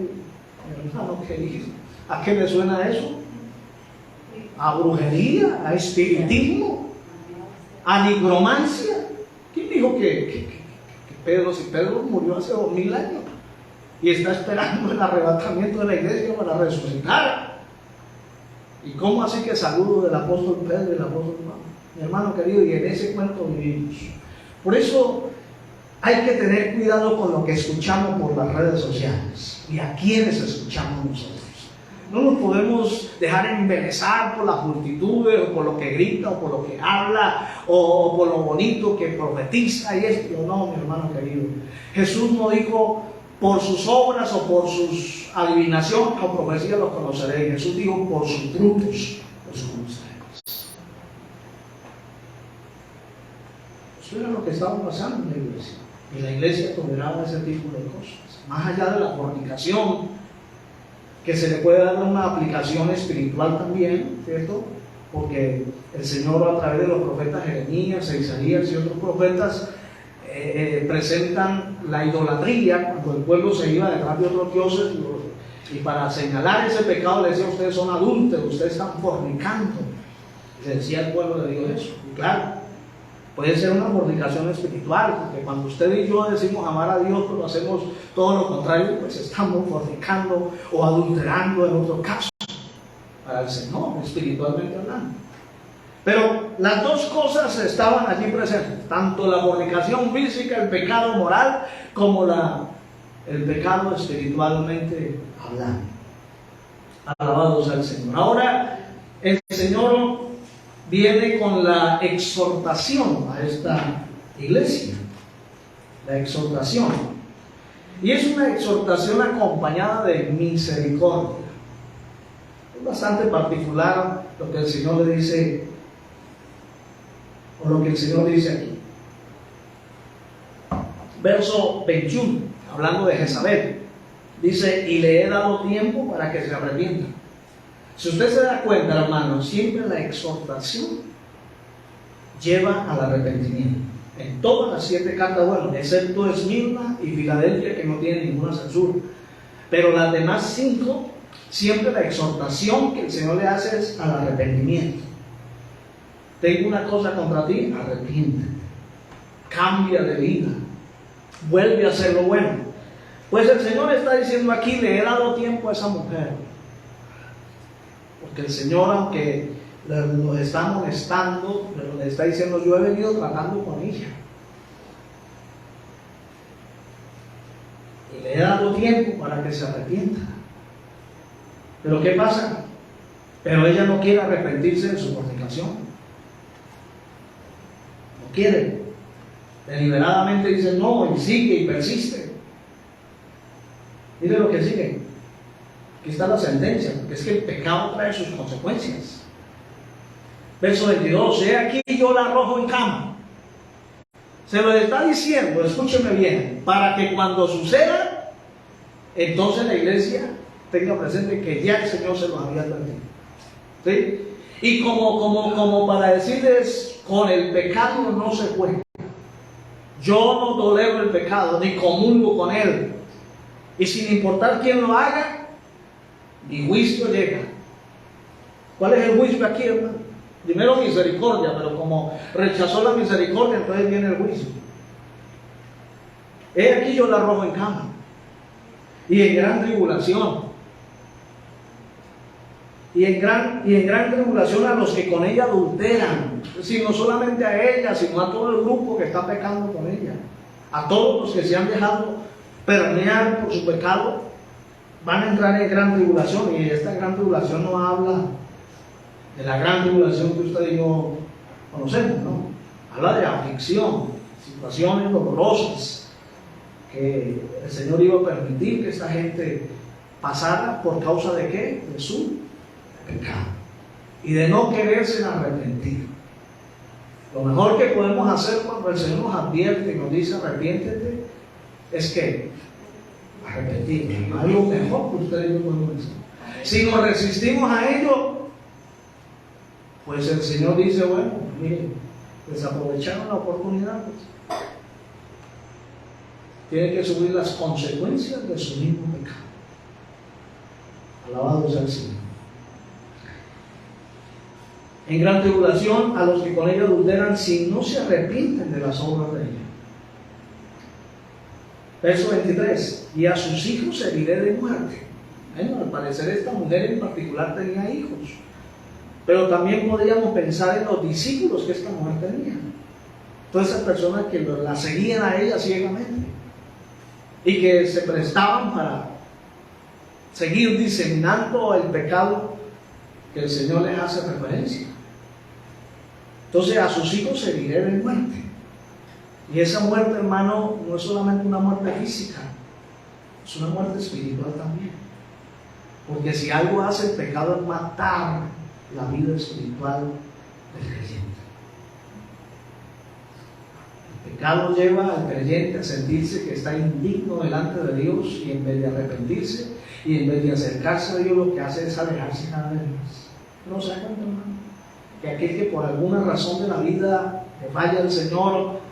Hermano querido, ¿a qué le suena eso? ¿A brujería? ¿A espiritismo? ¿A nigromancia? ¿Quién dijo que Pedro, si Pedro murió hace 2000 años y está esperando el arrebatamiento de la iglesia para resucitar? ¿Y cómo así que saludo del apóstol Pedro y del apóstol Pablo? Mi hermano querido, y en ese cuento vivimos. Por eso hay que tener cuidado con lo que escuchamos por las redes sociales y a quienes escuchamos nosotros. No nos podemos dejar embelesar por las multitudes, o por lo que grita, o por lo que habla, o por lo bonito que profetiza y esto. No, mi hermano querido. Jesús no dijo: por sus obras o por sus adivinaciones o profecías los conoceréis. Jesús dijo: por sus frutos los conoceréis. Eso era lo que estaba pasando en la iglesia. Y la iglesia toleraba ese tipo de cosas. Más allá de la fornicación, que se le puede dar una aplicación espiritual también, ¿cierto? Porque el Señor, a través de los profetas Jeremías, Isaías y otros profetas, presentan la idolatría cuando el pueblo se iba detrás de otros dioses, y para señalar ese pecado le decía: ustedes son adúlteros, ustedes están fornicando. Y le decía al pueblo de Dios eso. Y claro, puede ser una fornicación espiritual, porque cuando usted y yo decimos amar a Dios, pero hacemos todo lo contrario, pues estamos fornicando o adulterando en otro caso para el Señor, espiritualmente hablando. Pero las dos cosas estaban allí presentes, tanto la fornicación física, el pecado moral, como el pecado espiritualmente hablando. Alabados al Señor. Ahora el Señor viene con la exhortación a esta iglesia. La exhortación. Y es una exhortación acompañada de misericordia. Es bastante particular lo que el Señor le dice, o lo que el Señor dice aquí. verso 21, hablando de Jezabel, dice: y le he dado tiempo para que se arrepienta. Si usted se da cuenta, hermano, siempre la exhortación lleva al arrepentimiento. En todas las 7 cartas, bueno, excepto Esmirna y Filadelfia, que no tienen ninguna censura, pero las demás 5, siempre la exhortación que el Señor le hace es al arrepentimiento. Tengo una cosa contra ti, arrepiéntete, cambia de vida, vuelve a hacer lo bueno. Pues el Señor está diciendo aquí: le he dado tiempo a esa mujer, porque el Señor, aunque nos está molestando, pero le está diciendo: yo he venido tratando con ella, y le he dado tiempo para que se arrepienta. Pero ¿qué pasa? Pero ella no quiere arrepentirse de su fornicación, no quiere, deliberadamente dice no, y sigue y persiste. Mire lo que sigue. Aquí está la sentencia, porque es que el pecado trae sus consecuencias. Verso 22: he aquí yo la arrojo en cama. Se lo está diciendo, escúcheme bien, para que cuando suceda, entonces la iglesia tenga presente que ya el Señor se los había advertido. ¿Sí? Y como para decirles: con el pecado no se juega. Yo no tolero el pecado, ni comulgo con él. Y sin importar quién lo haga, mi juicio llega. ¿Cuál es el juicio aquí, hermano? Primero misericordia, pero como rechazó la misericordia, entonces viene el juicio. He aquí yo la arrojo en cama, y en gran tribulación. Y en gran tribulación a los que con ella adulteran. Es decir, no solamente a ella, sino a todo el grupo que está pecando con ella. A todos los que se han dejado permear por su pecado, van a entrar en gran tribulación. Y esta gran tribulación no habla de la gran tribulación que usted y yo conocemos, ¿no? Habla de aflicción, situaciones dolorosas que el Señor iba a permitir que esta gente pasara. ¿Por causa de qué? De su pecado y de no quererse arrepentir. Lo mejor que podemos hacer cuando el Señor nos advierte y nos dice arrepiéntete, es que arrepentir. Algo mejor que ustedes no podemos decir. Si nos resistimos a ello, pues el Señor dice: bueno, miren, desaprovecharon la oportunidad, pues tienen que subir las consecuencias de su mismo pecado. Alabado sea el Señor. En gran tribulación a los que con ella adulteran, si no se arrepienten de las obras de ella. Verso 23: y a sus hijos heriré de muerte. Bueno, al parecer esta mujer en particular tenía hijos, pero también podríamos pensar en los discípulos que esta mujer tenía. Todas esas personas que la seguían a ella ciegamente y que se prestaban para seguir diseminando el pecado que el Señor les hace referencia. Entonces, a sus hijos heriré de muerte. Y esa muerte, hermano, no es solamente una muerte física, es una muerte espiritual también. Porque si algo hace el pecado es matar la vida espiritual del creyente. El pecado lleva al creyente a sentirse que está indigno delante de Dios, y en vez de arrepentirse y en vez de acercarse a Dios, lo que hace es alejarse cada vez más. ¿No se da cuenta, hermano? Que aquel que por alguna razón de la vida le falla al Señor,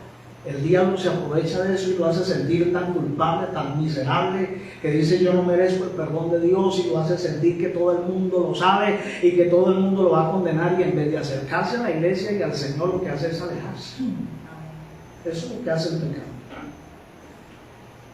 el diablo se aprovecha de eso y lo hace sentir tan culpable, tan miserable, que dice: yo no merezco el perdón de Dios, y lo hace sentir que todo el mundo lo sabe y que todo el mundo lo va a condenar, y en vez de acercarse a la iglesia y al Señor, lo que hace es alejarse. Eso es lo que hace el pecado.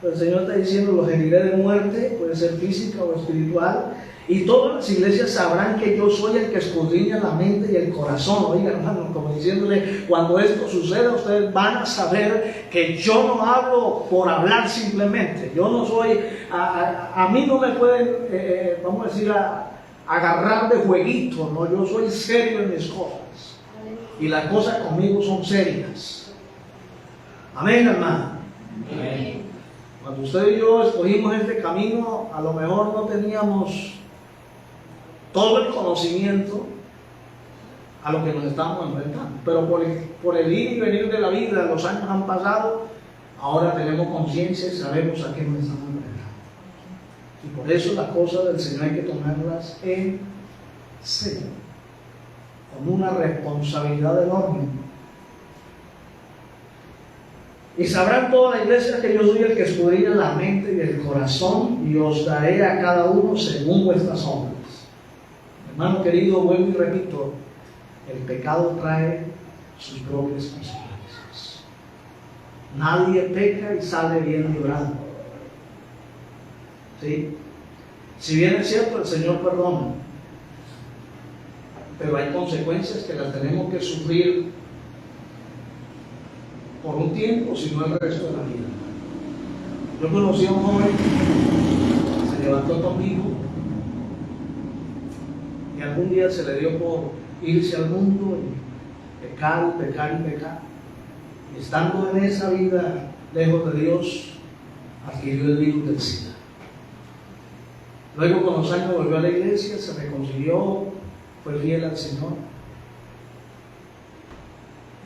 Pero el Señor está diciendo: los heriré de muerte, puede ser física o espiritual, y todas las iglesias sabrán que yo soy el que escudriña la mente y el corazón. Oiga, hermano, como diciéndole: cuando esto suceda, ustedes van a saber que yo no hablo por hablar simplemente. Yo no soy, a mí no me pueden, vamos a decir, agarrar de jueguito, ¿no? Yo soy serio en mis cosas, y las cosas conmigo son serias. Amén, hermano. Amén. Cuando usted y yo escogimos este camino, a lo mejor no teníamos todo el conocimiento a lo que nos estamos enfrentando, pero por el ir y venir de la vida, los años han pasado, ahora tenemos conciencia y sabemos a qué nos estamos enfrentando. Y por eso las cosas del Señor hay que tomarlas en serio, con una responsabilidad enorme. Y sabrán toda la iglesia que yo soy el que escudriña la mente y el corazón, y os daré a cada uno según vuestras obras. Hermano querido, vuelvo y repito, el pecado trae sus propias consecuencias. Nadie peca y sale bien librado. ¿Sí? Si bien es cierto, el Señor perdona, pero hay consecuencias que las tenemos que sufrir por un tiempo, si no el resto de la vida. Yo conocí a un joven, se levantó conmigo y algún día se le dio por irse al mundo y pecar, pecar y pecar. Y estando en esa vida lejos de Dios, adquirió el virus del SIDA. Luego con los años volvió a la iglesia, se reconcilió, fue fiel al Señor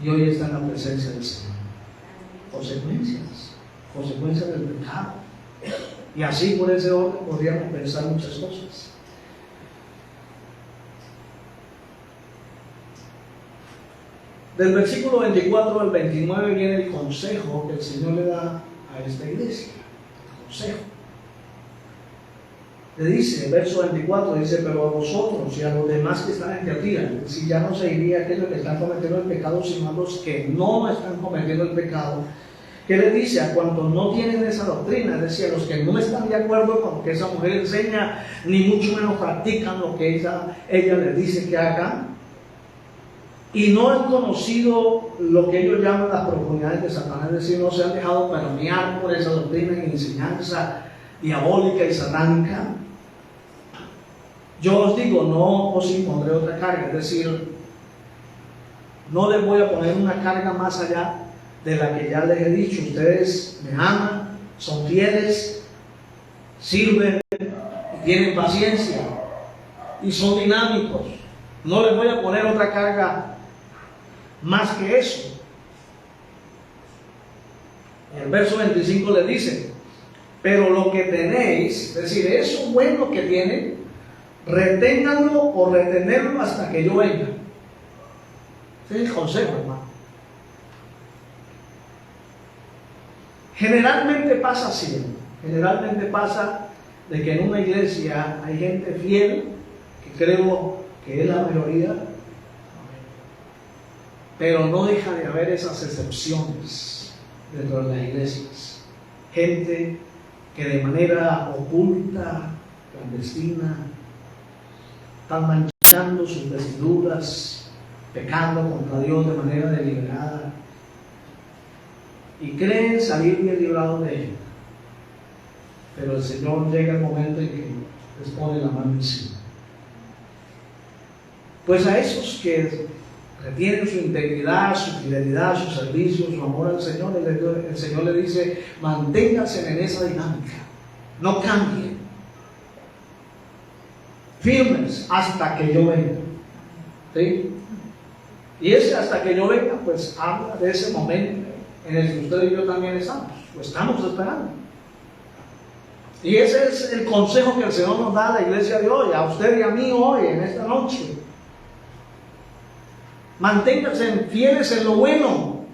y hoy está en la presencia del Señor. Consecuencias del pecado. Y así por ese orden podríamos pensar muchas cosas. Del versículo 24 al 29 viene el consejo que el Señor le da a esta iglesia. El consejo. Le dice, verso 24, dice, pero a vosotros y a los demás que están en Tiatira, es decir, ya no se diría aquellos que están cometiendo el pecado, sino a los que no están cometiendo el pecado. ¿Qué le dice? A cuantos no tienen esa doctrina, es decir, a los que no están de acuerdo con lo que esa mujer enseña, ni mucho menos practican lo que ella les dice que hagan, y no han conocido lo que ellos llaman las profundidades de Satanás, es decir, no se han dejado permear por esa doctrina y enseñanza diabólica y satánica. Yo os digo, no os impondré otra carga, es decir, no les voy a poner una carga más allá de la que ya les he dicho. Ustedes me aman, son fieles, sirven, tienen paciencia y son dinámicos. No les voy a poner otra carga más que eso. El verso 25 les dice, pero lo que tenéis, es decir, eso bueno que tienen, reténganlo o retenerlo hasta que yo venga. Ese es el consejo, hermano. Generalmente pasa así. Generalmente pasa de que en una iglesia hay gente fiel, que creo que es la mayoría, pero no deja de haber esas excepciones dentro de las iglesias. Gente que de manera oculta, clandestina, están manchando sus vestiduras, pecando contra Dios de manera deliberada, y creen salir bien librados de ello. Pero el Señor llega el momento en que les pone la mano encima. Pues a esos que retienen su integridad, su fidelidad, su servicio, su amor al Señor, el Señor le dice, manténganse en esa dinámica, no cambien, firmes hasta que yo venga. ¿Sí? Y ese hasta que yo venga, pues habla de ese momento en el que usted y yo también estamos, lo estamos esperando. Y ese es el consejo que el Señor nos da a la iglesia de hoy, a usted y a mí hoy, en esta noche. Manténganse fieles en lo bueno,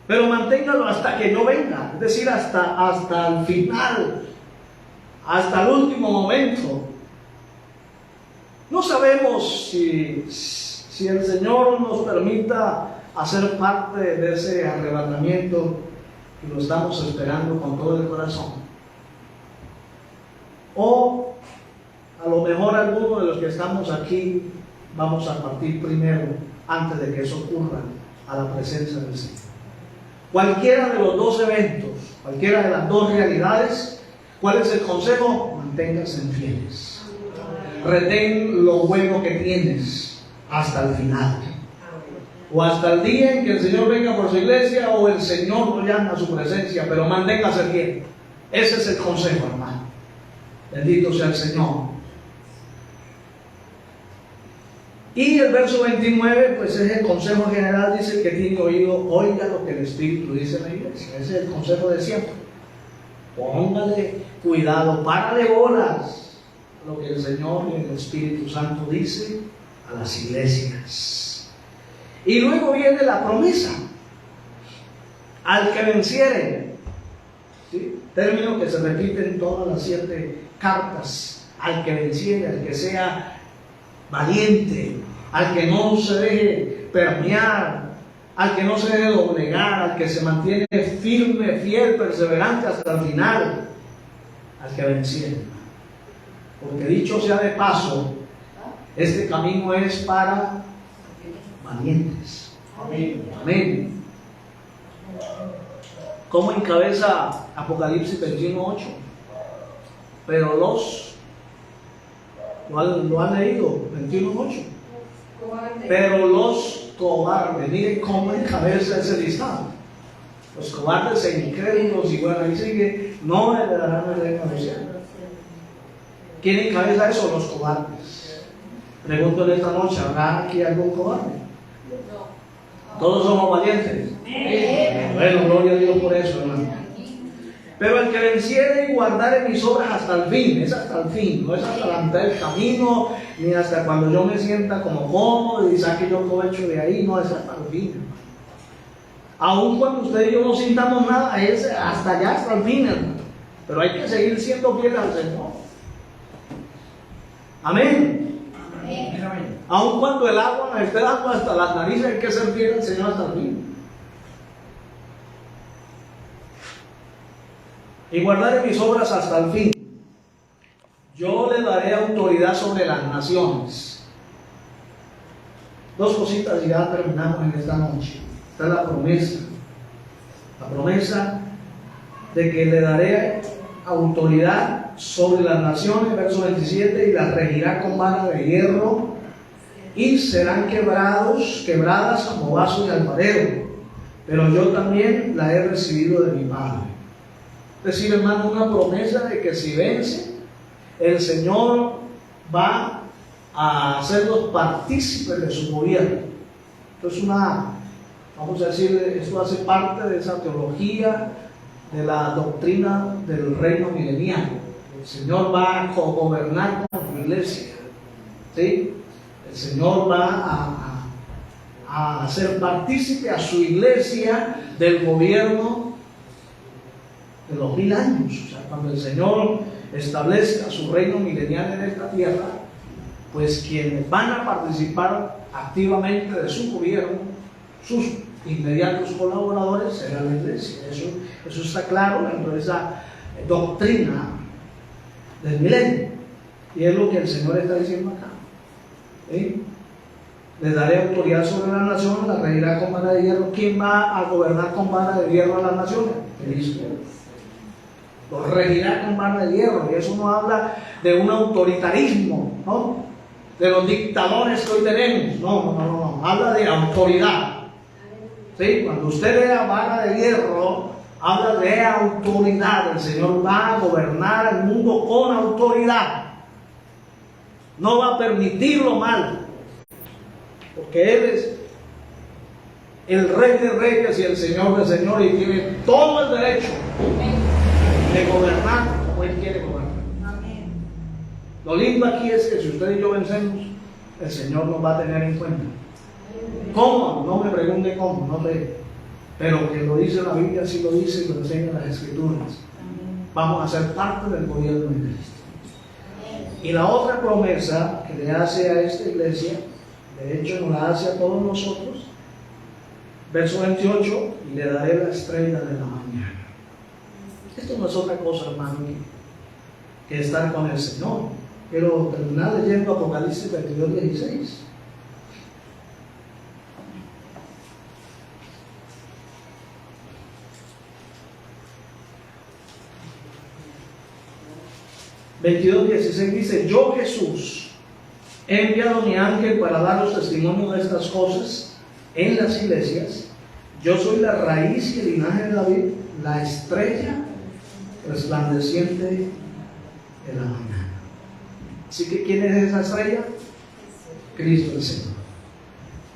pero manténganlo hasta que yo venga, es decir, hasta el final, hasta el último momento. No sabemos si el Señor nos permita hacer parte de ese arrebatamiento, y lo estamos esperando con todo el corazón. O a lo mejor algunos de los que estamos aquí vamos a partir primero antes de que eso ocurra a la presencia del Señor. Cualquiera de los dos eventos, cualquiera de las dos realidades, ¿cuál es el consejo? Manténganse fieles. Retén lo bueno que tienes hasta el final. O hasta el día en que el Señor venga por su iglesia o el Señor lo llame a su presencia, pero manténgase fiel. Ese es el consejo, hermano. Bendito sea el Señor. Y el verso 29, pues es el consejo general, dice: el que tiene oído, oiga lo que el Espíritu dice en la iglesia. Ese es el consejo de siempre. Póngale cuidado, párale bolas a lo que el Señor y el Espíritu Santo dice a las iglesias. Y luego viene la promesa: al que venciere, ¿sí? Término que se repite en todas las 7 cartas. Al que venciere, al que sea valiente, al que no se deje permear, al que no se deje doblegar, al que se mantiene firme, fiel, perseverante hasta el final, al que venciere. Porque dicho sea de paso, este camino es para valientes. Amén. Amén. ¿Cómo encabeza Apocalipsis 21:8? Pero ¿lo han leído? 21:8. Pero los cobardes, miren cómo encabeza ese listado. Los cobardes e incrédulos, y bueno, ahí sigue: no heredarán el reino de los cielos. ¿Quién encabeza eso? Los cobardes. Pregunto en esta noche: ¿habrá aquí algún cobarde? Todos somos valientes. Bueno, gloria a Dios por eso, hermano. Pero el que venciere y guardare mis obras hasta el fin, es hasta el fin, no es hasta la mitad del camino, ni hasta cuando yo me sienta como cómodo y saque yo provecho de ahí, no, es hasta el fin, hermano. Aun cuando usted y yo no sintamos nada, es hasta allá, hasta el fin, hermano. Pero hay que seguir siendo fiel al Señor. Amén. Amén. Aun cuando el agua nos esté dando hasta las narices, hay que ser fiel al Señor hasta el fin. Y guardaré mis obras hasta el fin. Yo le daré autoridad sobre las naciones. 2 cositas y ya terminamos en esta noche. Esta es la promesa. La promesa de que le daré autoridad sobre las naciones, verso 27, y las regirá con vara de hierro, y serán quebradas como vasos de alfarero. Pero yo también la he recibido de mi Padre. Es decir, hermano, una promesa de que si vence, el Señor va a hacerlos partícipes de su gobierno. Entonces, vamos a decir, esto hace parte de esa teología de la doctrina del reino milenial. El Señor va a gobernar con su iglesia, ¿sí? El Señor va a hacer partícipe a su iglesia del gobierno de los 1000 años. O sea, cuando el Señor establezca su reino milenial en esta tierra, pues quienes van a participar activamente de su gobierno, sus inmediatos colaboradores, será la iglesia. Eso está claro dentro de esa doctrina del milenio, y es lo que el Señor está diciendo acá. ¿Sí? Les daré autoridad sobre las naciones, las regirá con vara de hierro. ¿Quién va a gobernar con vara de hierro a las naciones? Cristo. Los regirá con vara de hierro, y eso no habla de un autoritarismo, ¿no? De los dictadores que hoy tenemos. No. Habla de autoridad. ¿Sí? Cuando usted vea vara de hierro, habla de autoridad. El Señor va a gobernar el mundo con autoridad. No va a permitir lo malo, porque Él es el Rey de Reyes y el Señor de Señores, y tiene todo el derecho de gobernar como Él quiere gobernar. Amén. Lo lindo aquí es que si usted y yo vencemos, el Señor nos va a tener en cuenta. ¿Cómo? No me pregunte cómo, no sé. Pero que lo dice la Biblia, sí lo dice y lo enseña las Escrituras. Amén. Vamos a ser parte del gobierno de Cristo. Y la otra promesa que le hace a esta iglesia, de hecho nos la hace a todos nosotros, verso 28, y le daré la estrella de la mañana. Esto no es otra cosa, hermano, que estar con el Señor. Quiero terminar leyendo Apocalipsis 22:16. Dice: yo, Jesús, he enviado mi ángel para daros testimonio de estas cosas en las iglesias. Yo soy la raíz y el linaje de David, la estrella resplandeciente de la mañana. Así que, ¿quién es esa estrella? Cristo el Señor.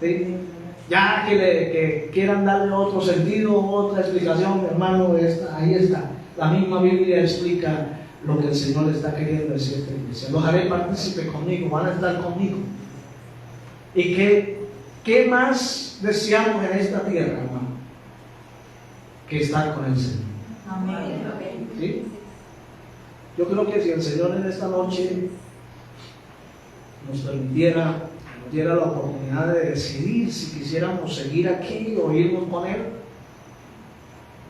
¿Sí? Ya que quieran darle otro sentido, otra explicación, hermano, ahí está. La misma Biblia explica lo que el Señor está queriendo decir a esta iglesia. Los haré partícipe conmigo, van a estar conmigo. ¿Y qué más deseamos en esta tierra, hermano? Que estar con el Señor. Amén. ¿Sí? Yo creo que si el Señor en esta noche nos permitiera, nos diera la oportunidad de decidir si quisiéramos seguir aquí o irnos con Él,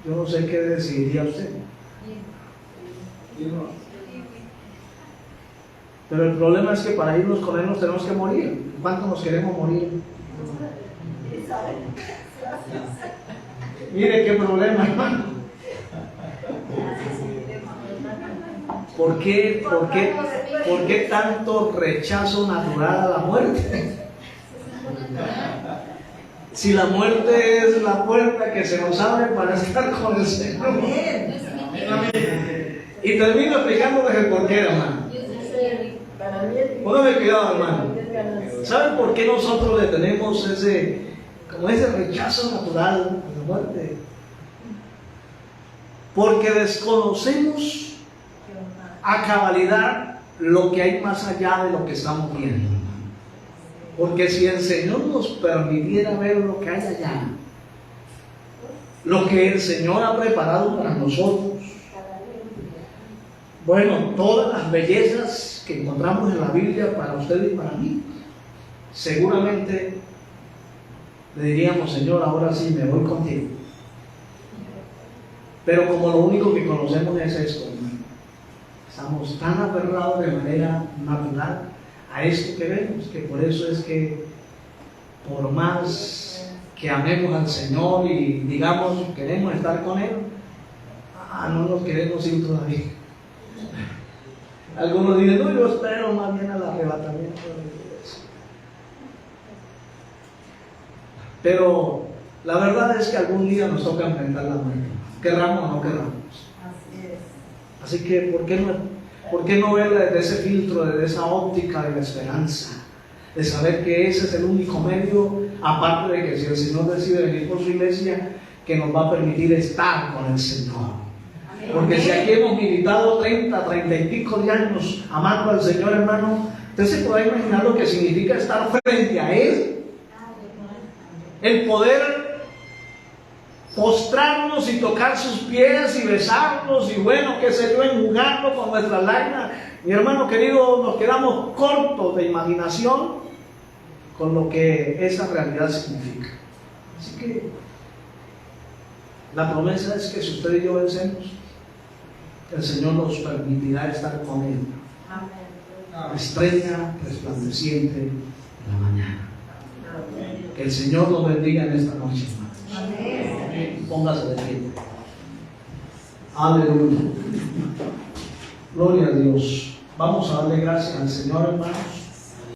yo no sé qué decidiría usted. Pero el problema es que para irnos con Él nos tenemos que morir. ¿Cuánto nos queremos morir? Mire qué problema, hermano. ¿Por qué tanto rechazo natural a la muerte? Si la muerte es la puerta que se nos abre para estar con el Señor. Y termino explicándoles el porqué, hermano. Póngame cuidado, hermano. ¿Saben por qué nosotros le tenemos ese rechazo natural a la muerte? Porque desconocemos a cabalidad lo que hay más allá de lo que estamos viendo. Porque si el Señor nos permitiera ver lo que hay allá, lo que el Señor ha preparado para nosotros, bueno, todas las bellezas que encontramos en la Biblia para usted y para mí, seguramente le diríamos: Señor, ahora sí me voy contigo. Pero como lo único que conocemos es esto, hermano, estamos tan aferrados de manera natural a esto que vemos, que por eso es que por más que amemos al Señor y digamos queremos estar con Él, no nos queremos ir todavía. Algunos dicen: no, yo espero más bien al arrebatamiento de la iglesia. Pero la verdad es que algún día nos toca enfrentar la muerte, querramos o no querramos. Así que ¿por qué no ver desde ese filtro, desde esa óptica de la esperanza? De saber que ese es el único medio, aparte de que si el Señor decide venir por su iglesia, que nos va a permitir estar con el Señor. Porque si aquí hemos militado 30 y pico de años amando al Señor, hermano, usted se puede imaginar lo que significa estar frente a Él. El poder postrarnos y tocar sus pies y besarnos y bueno, qué sé yo, enjugarlo con nuestras lágrimas. Mi hermano querido, nos quedamos cortos de imaginación con lo que esa realidad significa. Así que la promesa es que si usted y yo vencemos, el Señor nos permitirá estar con Él. La estrella resplandeciente de la mañana. Que el Señor nos bendiga en esta noche, hermanos. Póngase de pie. Aleluya. Gloria a Dios. Vamos a darle gracias al Señor, hermanos.